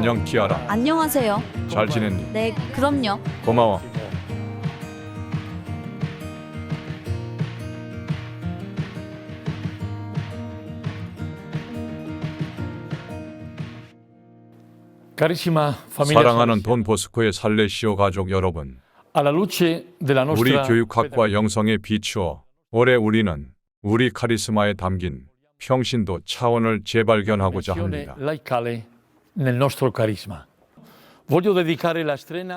안녕 키아라. 안녕하세요. 잘 지냈니? 네, 그럼요. 고마워. 사랑하는 돈 보스코의 살레시오 가족 여러분, 우리 교육학과 영성에 비추어 올해 우리는 우리 카리스마에 담긴 평신도 차원을 재발견하고자 합니다.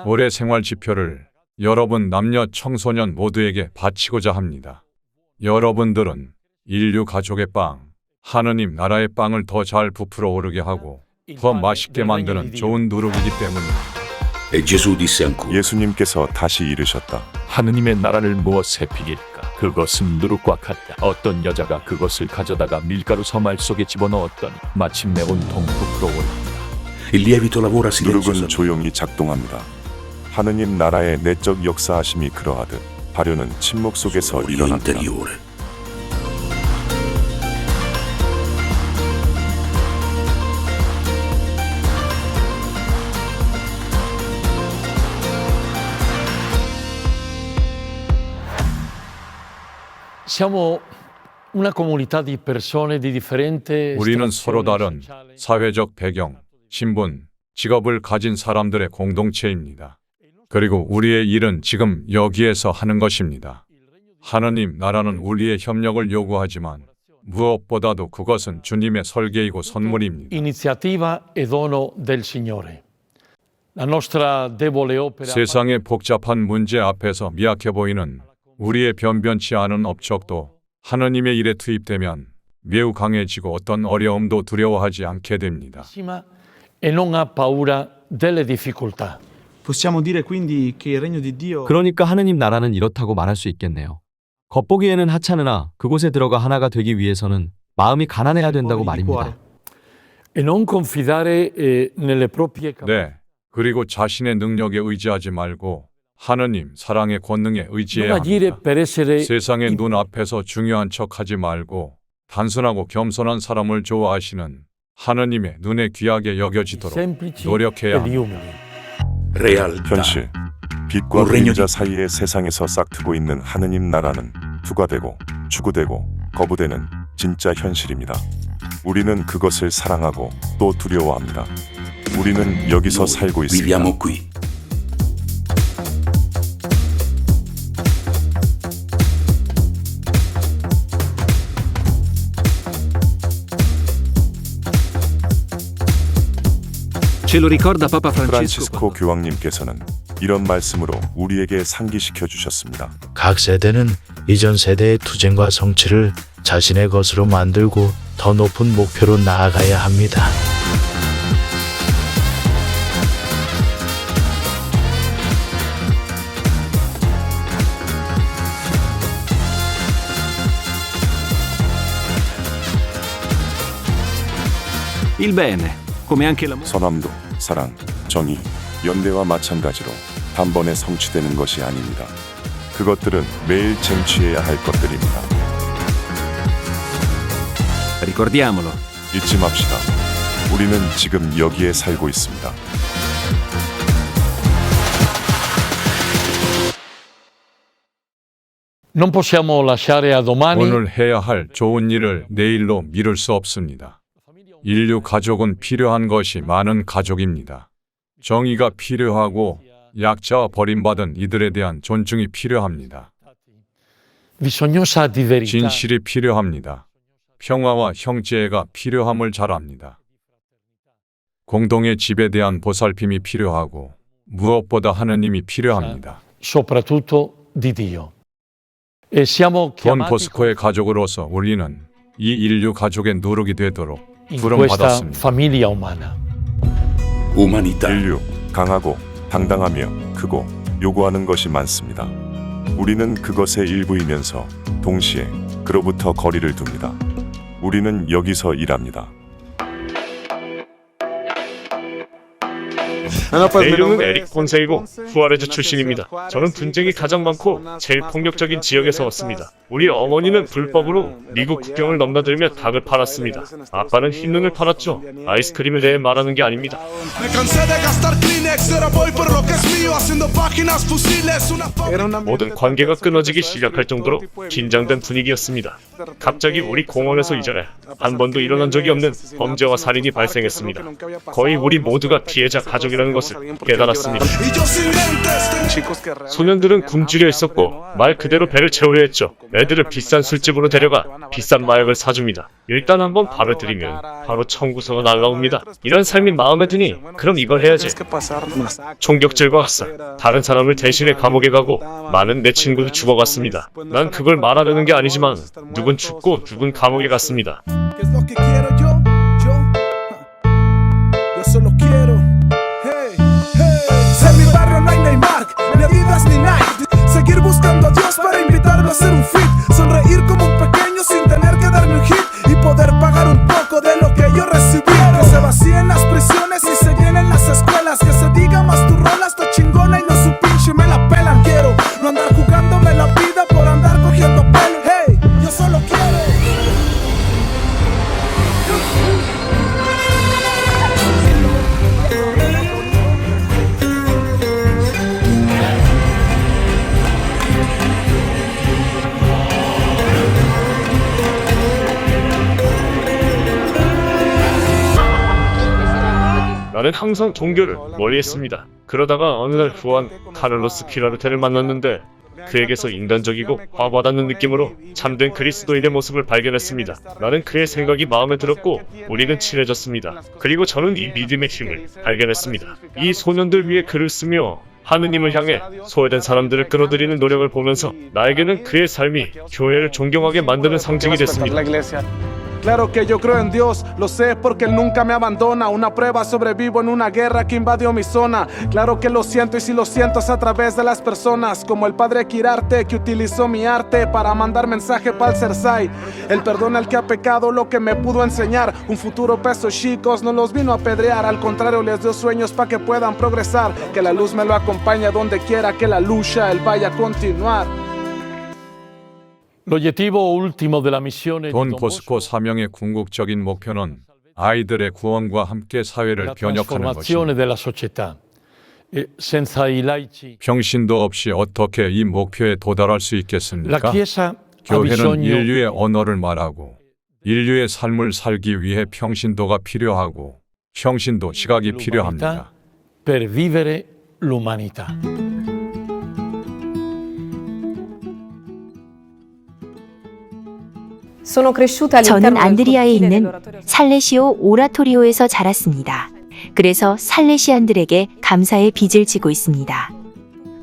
올해 생활 지표를 여러분 남녀 청소년 모두에게 바치고자 합니다. 여러분들은 인류 가족의 빵, 하느님 나라의 빵을 더 잘 부풀어 오르게 하고 더 맛있게 만드는 좋은 누룩이기 때문입니다. 예수님께서 다시 이르셨다. 하느님의 나라를 무엇에 비길까? 그것은 누룩과 같다. 어떤 여자가 그것을 가져다가 밀가루 서말 속에 집어넣었더니 마침내 온통 부풀어 올랐다. 누룩은 조용히 작동합니다. 하느님 나라의 내적 역사하심이 그러하듯 발효는 침묵 속에서 일어납니다. 우리는 서로 다른 사회적 배경, 신분, 직업을 가진 사람들의 공동체입니다. 그리고 우리의 일은 지금 여기에서 하는 것입니다. 하느님 나라는 우리의 협력을 요구하지만 무엇보다도 그것은 주님의 설계이고 선물입니다. 세상의 복잡한 문제 앞에서 미약해 보이는 우리의 변변치 않은 업적도 하느님의 일에 투입되면 매우 강해지고 어떤 어려움도 두려워하지 않게 됩니다. 그러니까 하느님 나라는 이렇다고 말할 수 있겠네요. 겉보기에는 하찮으나 그곳에 들어가 하나가 되기 위해서는 마음이 가난해야 된다고 말입니다. 네, 그리고 자신의 능력에 의지하지 말고 하느님 사랑의 권능에 의지해야 합니다. 세상의 눈 앞에서 중요한 척하지 말고 단순하고 겸손한 사람을 좋아하시는 하느님의 눈에 귀하게 여겨지도록 노력해야 합니다. 현실, 빛과 그림자 사이의 세상에서 싹트고 있는 하느님 나라는 투과되고 추구되고 거부되는 진짜 현실입니다. 우리는 그것을 사랑하고 또 두려워합니다. 우리는 여기서 살고 있습니다. 프란치스코 교황님께서는 이런 말씀으로 우리에게 상기시켜 주셨습니다. 각 세대는 이전 세대의 투쟁과 성취를 자신의 것으로 만들고 더 높은 목표로 나아가야 합니다. 선함도, 사랑, 정의, 연대와 마찬가지로 단번에 성취되는 것이 아닙니다. 그것들은 매일 쟁취해야 할 것들입니다. 잊지 맙시다. 우리는 지금 여기에 살고 있습니다. 오늘 해야 할 좋은 일을 내일로 미룰 수 없습니다. 인류 가족은 필요한 것이 많은 가족입니다. 정의가 필요하고 약자와 버림받은 이들에 대한 존중이 필요합니다. 진실이 필요합니다. 평화와 형제애가 필요함을 잘 압니다. 공동의 집에 대한 보살핌이 필요하고 무엇보다 하느님이 필요합니다. 돈 보스코의 가족으로서 우리는 이 인류 가족의 누룩이 되도록 부름받았습니다. 인류, 강하고 당당하며 크고 요구하는 것이 많습니다. 우리는 그것의 일부이면서 동시에 그로부터 거리를 둡니다. 우리는 여기서 일합니다. 내 이름은 에릭 폰세이고 후아레즈 출신입니다. 저는 분쟁이 가장 많고 제일 폭력적인 지역에서 왔습니다. 우리 어머니는 불법으로 미국 국경을 넘나들며 닭을 팔았습니다. 아빠는 흰눈을 팔았죠. 아이스크림에 대해 말하는 게 아닙니다. 모든 관계가 끊어지기 시작할 정도로 긴장된 분위기였습니다. 갑자기 우리 공원에서 이전에 한 번도 일어난 적이 없는 범죄와 살인이 발생했습니다. 거의 우리 모두가 피해자 가족이라는 것을 깨달았습니다. 소년들은 굶주려 있었고 말 그대로 배를 채우려 했죠. 애들을 비싼 술집으로 데려가 비싼 마약을 사줍니다. 일단 한번 밥을 들이면 바로 청구서가 날라옵니다. 이런 삶이 마음에 드니 그럼 이걸 해야지. 총격질과 학살, 다른 사람을 대신해 감옥에 가고 많은 내 친구도 죽어갔습니다. 난 그걸 말하려는 게 아니지만 누군 죽고 누군 감옥에 갔습니다. Seguir buscando a Dios para invitarlo a hacer un fit. Sonreír como un pequeño sin tener que darme un hit. Y poder pagar un poco de lo que yo recibieron. Que se vacíen las prisiones y se llenen las escuelas. Que se diga más tu rola está chingona y no su pinche me la pelan. Quiero no andar jugándome la vida por andar cogiendo pelo. Hey, yo solo quiero. 나는 항상 종교를 멀리했습니다. 그러다가 어느 날 후안 카를로스 키라르테를 만났는데 그에게서 인간적이고 화받았는 느낌으로 참된 그리스도인의 모습을 발견했습니다. 나는 그의 생각이 마음에 들었고 우리는 친해졌습니다. 그리고 저는 이 믿음의 힘을 발견했습니다. 이 소년들 위해 글을 쓰며 하느님을 향해 소외된 사람들을 끌어들이는 노력을 보면서 나에게는 그의 삶이 교회를 존경하게 만드는 상징이 됐습니다. Claro que yo creo en Dios, lo sé porque Él nunca me abandona. Una prueba, sobrevivo en una guerra que invadió mi zona. Claro que lo siento y si lo siento es a través de las personas. Como el padre Quirarte que utilizó mi arte para mandar mensaje para el Cersei. Él perdona al que ha pecado lo que me pudo enseñar. Un futuro peso chicos, no los vino a apedrear. Al contrario les dio sueños para que puedan progresar. Que la luz me lo acompañe donde quiera que la lucha Él vaya a continuar. 돈 보스코 사명의 궁극적인 목표는 아이들의 구원과 함께 사회를 변혁하는 것입니다. 평신도 없이 어떻게 이 목표에 도달할 수 있겠습니까? 교회는 인류의 언어를 말하고 인류의 삶을 살기 위해 평신도가 필요하고 평신도 시각이 필요합니다. 저는 안드리아에 있는 살레시오 오라토리오에서 자랐습니다. 그래서 살레시안들에게 감사의 빚을 지고 있습니다.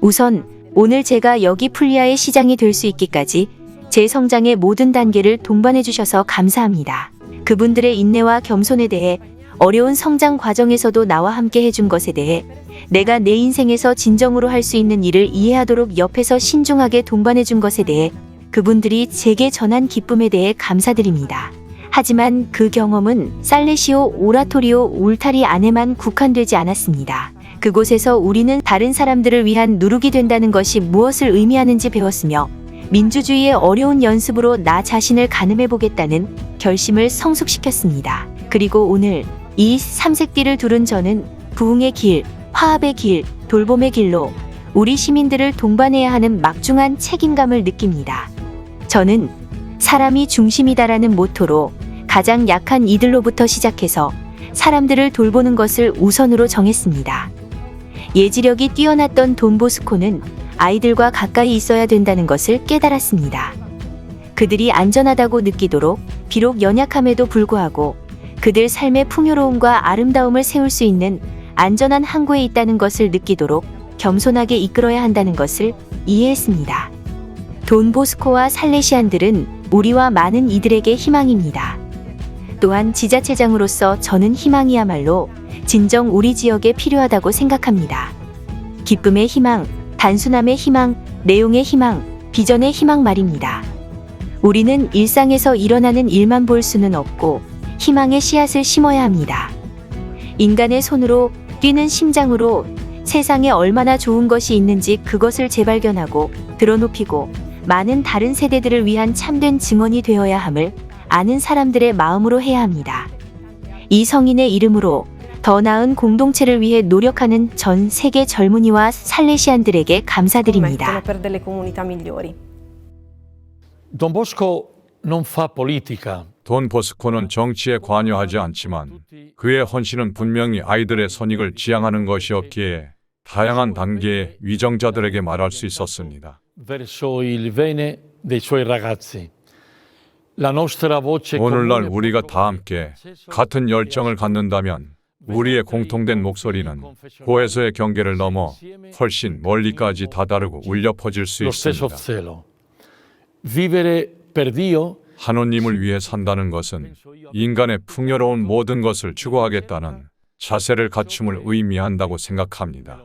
우선 오늘 제가 여기 풀리아의 시장이 될 수 있기까지 제 성장의 모든 단계를 동반해 주셔서 감사합니다. 그분들의 인내와 겸손에 대해 어려운 성장 과정에서도 나와 함께 해준 것에 대해 내가 내 인생에서 진정으로 할 수 있는 일을 이해하도록 옆에서 신중하게 동반해 준 것에 대해 그분들이 제게 전한 기쁨에 대해 감사드립니다. 하지만 그 경험은 살레시오 오라토리오 울타리 안에만 국한되지 않았습니다. 그곳에서 우리는 다른 사람들을 위한 누룩이 된다는 것이 무엇을 의미하는지 배웠으며 민주주의의 어려운 연습으로 나 자신을 가늠해보겠다는 결심을 성숙시켰습니다. 그리고 오늘 이 삼색띠를 두른 저는 부흥의 길, 화합의 길, 돌봄의 길로 우리 시민들을 동반해야 하는 막중한 책임감을 느낍니다. 저는 사람이 중심이다라는 모토로 가장 약한 이들로부터 시작해서 사람들을 돌보는 것을 우선으로 정했습니다. 예지력이 뛰어났던 돈보스코는 아이들과 가까이 있어야 된다는 것을 깨달았습니다. 그들이 안전하다고 느끼도록 비록 연약함에도 불구하고 그들 삶의 풍요로움과 아름다움을 세울 수 있는 안전한 항구에 있다는 것을 느끼도록 겸손하게 이끌어야 한다는 것을 이해했습니다. 돈보스코와 살레시안들은 우리와 많은 이들에게 희망입니다. 또한 지자체장으로서 저는 희망이야말로 진정 우리 지역에 필요하다고 생각합니다. 기쁨의 희망, 단순함의 희망, 내용의 희망, 비전의 희망 말입니다. 우리는 일상에서 일어나는 일만 볼 수는 없고 희망의 씨앗을 심어야 합니다. 인간의 손으로 뛰는 심장으로 세상에 얼마나 좋은 것이 있는지 그것을 재발견하고 드러높이고 많은 다른 세대들을 위한 참된 증언이 되어야 함을 아는 사람들의 마음으로 해야 합니다. 이 성인의 이름으로 더 나은 공동체를 위해 노력하는 전 세계 젊은이와 살레시안들에게 감사드립니다. Don Bosco non fa politica. 돈 보스코는 정치에 관여하지 않지만 그의 헌신은 분명히 아이들의 선익을 지향하는 것이었기에 다양한 단계의 위정자들에게 말할 수 있었습니다. Verso il bene dei suoi ragazzi. La nostra voce 오늘날 comune 우리가 다 함께 같은 열정을 갖는다면 우리의 공통된 목소리는 고해서의 경계를 넘어 훨씬 멀리까지 다다르고 울려 퍼질 수 lo stesso 있습니다. zelo. Vivere per Dio 하느님을 위해 산다는 것은 인간의 풍요로운 모든 것을 추구하겠다는 자세를 갖춤을 의미한다고 생각합니다.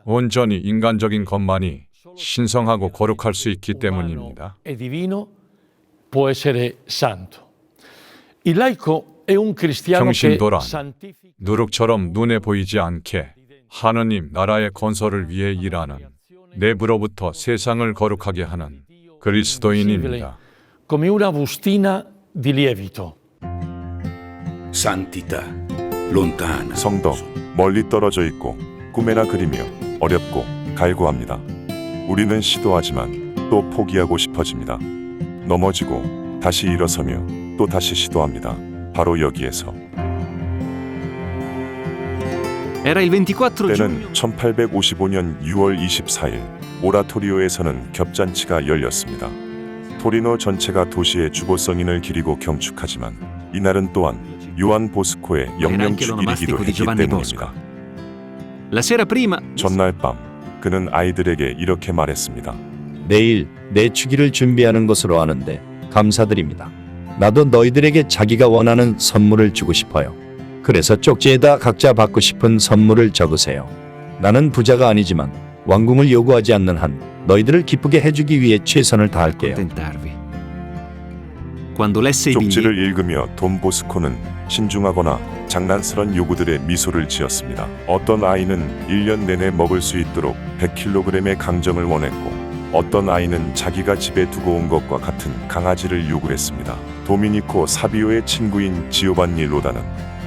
온전히 인간적인 것만이 신성하고 거룩할 수 있기 때문입니다. e divino può essere santo. Il laico è un cristiano che 평신도란 santifica 누룩처럼 눈에 보이지 않게 하느님 나라의 건설을 위해 일하는 내부로부터 세상을 거룩하게 하는 그리스도인입니다. come una bustina di lievito. Santità, lontana. 성덕, 멀리 떨어져 있고 꿈에나 그리며 어렵고 갈구합니다. 우리는 시도하지만 또 포기하고 싶어집니다. 넘어지고 다시 일어서며 또 다시 시도합니다. 바로 여기에서. Era il 24 때는 1855년 6월 24일 오라토리오에서는 겹잔치가 열렸습니다. 토리노 전체가 도시의 주보성인을 기리고 경축하지만 이날은 또한 요한 보스코의 영명축일이기도 했기 때문입니다. La sera prima 전날 밤 그는 아이들에게 이렇게 말했습니다. 내일 내 축일을 준비하는 것으로 아는데 감사드립니다. 나도 너희들에게 자기가 원하는 선물을 주고 싶어요. 그래서 쪽지에다 각자 받고 싶은 선물을 적으세요. 나는 부자가 아니지만 왕궁을 요구하지 않는 한 너희들을 기쁘게 해주기 위해 최선을 다할게요. accontentarvi. Quando lesse i biglietti 쪽지를 읽으며 돈 보스코는 신중하거나 장난스런 요구들의 미소를 지었습니다. 어떤 아이는 1년 내내 먹을 수 있도록 100kg의 강정을 원했고 어떤 아이는 자기가 집에 두고 온 것과 같은 강아지를 요구했습니다. 도미니코 사비오의 친구인 지오반니 로다는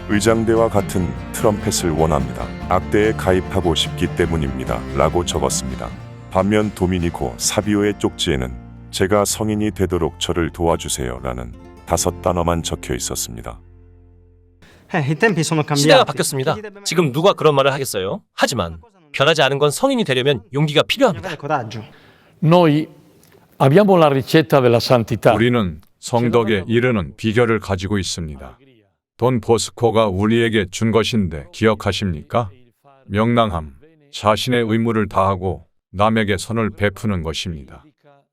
의장대와 같은 트럼펫을 원합니다. 악대에 가입하고 싶기 때문입니다. 라고 적었습니다. 반면 도미니코 사비오의 쪽지에는 제가 성인이 되도록 저를 도와주세요 라는 5단어만 적혀 있었습니다. 시대가 바뀌었습니다. 지금 누가 그런 말을 하겠어요? 하지만 변하지 않은 건 성인이 되려면 용기가 필요합니다. Noi abbiamo la ricetta della santità. 우리는 성덕에 이르는 비결을 가지고 있습니다. 돈 보스코가 우리에게 준 것인데 기억하십니까? 명랑함, 자신의 의무를 다하고 남에게 선을 베푸는 것입니다.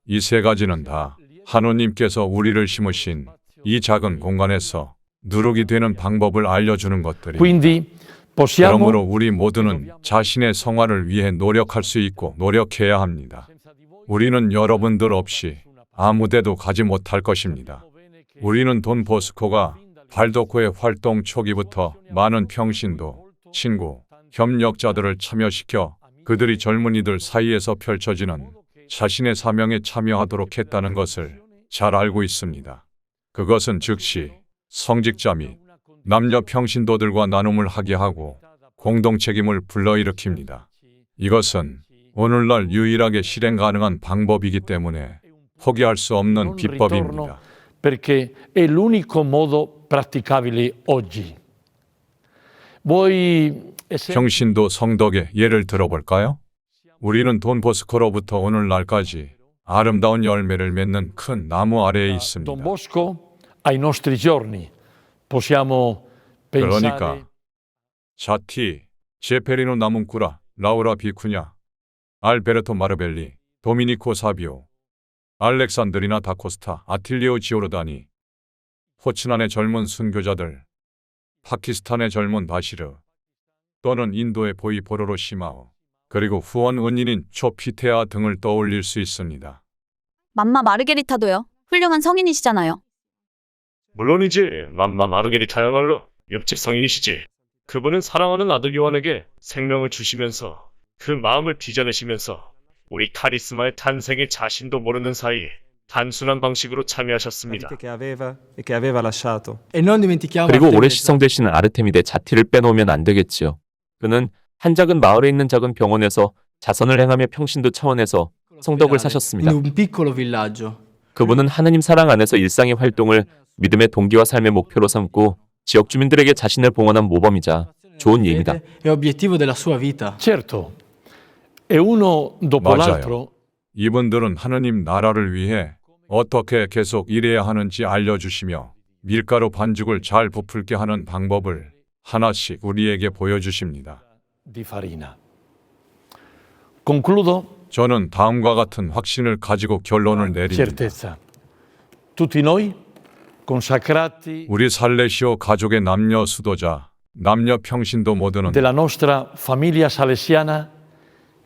이 세 가지는 다 하느님께서 우리를 심으신 이 작은 공간에서 누룩이 되는 방법을 알려주는 것들입니다. Quindi 그러므로 possiamo 우리 모두는 자신의 성화를 위해 노력할 수 있고 노력해야 합니다. 우리는 여러분들 없이 아무데도 가지 못할 것입니다. 우리는 돈 보스코가 발도코의 활동 초기부터 많은 평신도, 친구, 협력자들을 참여시켜 그들이 젊은이들 사이에서 펼쳐지는 자신의 사명에 참여하도록 했다는 것을 잘 알고 있습니다. 그것은 즉시 성직자 및 남녀 평신도들과 나눔을 하게 하고 공동 책임을 불러일으킵니다. 이것은 오늘날 유일하게 실행 가능한 방법이기 때문에 포기할 수 없는 비법입니다. perché è l'unico modo praticabile oggi. Voi 평신도 성덕의 예를 들어볼까요? 우리는 돈 보스코로부터 오늘날까지 아름다운 열매를 맺는 큰 나무 아래에 Don 있습니다. Bosco ai nostri giorni possiamo pensare 그러니까 자티, 제페리노 나문꾸라, 라우라 비쿠냐, 알베르토 마르벨리, 도미니코 사비오, 알렉산드리나 다코스타, 아틸리오 지오르다니, 호치난의 젊은 순교자들, 파키스탄의 젊은 바시르, 또는 인도의 보이 보로로 시마오, 그리고 후원 은인인 초피테아 등을 떠올릴 수 있습니다. 맘마 마르게리타도요. 훌륭한 성인이시잖아요. 물론이지. 맘마 마르게리타야말로 옆집 성인이시지. 그분은 사랑하는 아들 요한에게 생명을 주시면서 그 마음을 빚어내시면서 우리 카리스마의 탄생에 자신도 모르는 사이 단순한 방식으로 참여하셨습니다. 그리고 오래 시성되시는 아르테미데 자티를 빼놓으면 안 되겠지요. 그는 한 작은 마을에 있는 작은 병원에서 자선을 행하며 평신도 차원에서 성덕을 사셨습니다. 그분은 하나님 사랑 안에서 일상의 활동을 믿음의 동기와 삶의 목표로 삼고 지역 주민들에게 자신을 봉헌한 모범이자 좋은 예입니다. Certo, e uno dopo l'altro 맞아요. 이분들은 하느님 나라를 위해 어떻게 계속 일해야 하는지 알려주시며 밀가루 반죽을 잘 부풀게 하는 방법을 하나씩 우리에게 보여주십니다. di farina. Concludo. 저는 다음과 같은 확신을 가지고 결론을 내립니다. Certezza. Tutti noi, consacrati 우리 살레시오 가족의 남녀 수도자, 남녀 평신도 모두는 della nostra famiglia salesiana,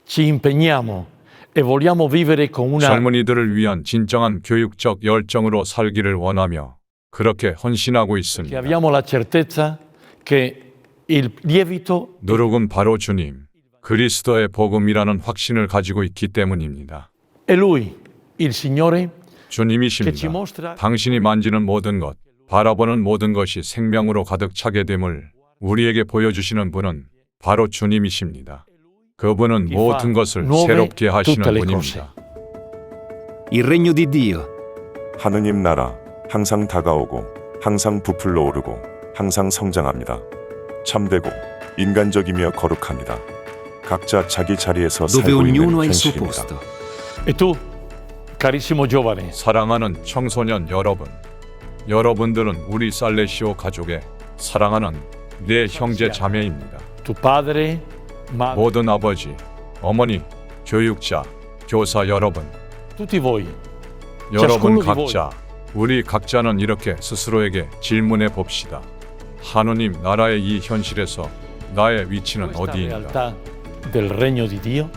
ci impegniamo e vogliamo vivere con una 젊은이들을 위한 진정한 교육적 열정으로 살기를 원하며 그렇게 헌신하고 che 있습니다. abbiamo la certezza che il lievito 누룩은 바로 주님, 그리스도의 복음이라는 확신을 가지고 있기 때문입니다. è Lui, il Signore, che ci 주님이십니다. mostra 당신이 만지는 모든 것, 바라보는 모든 것이 생명으로 가득 차게 됨을 우리에게 보여주시는 분은 바로 주님이십니다. 그분은 모든 것을 새롭게 하시는 분입니다. Il regno di Dio. 하느님 나라 항상 다가오고 항상 부풀러 오르고 항상 성장합니다. 참되고 인간적이며 거룩합니다. 각자 자기 자리에서 Dove 살고 있는 ognuno ha il suo 현실입니다. posto. e tu, carissimo giovane, 사랑하는 청소년 여러분, 여러분들은 우리 살레시오 가족의 사랑하는 내 형제 자매입니다. tu padre, madre, 모든 아버지, 어머니, 교육자, 교사 여러분, tutti voi, 여러분 ciascuno di voi. 각자, 우리 각자는 이렇게 스스로에게 질문해 봅시다. 하느님 나라의 이 현실에서 나의 위치는 Questa 어디인가? realtà del regno di Dio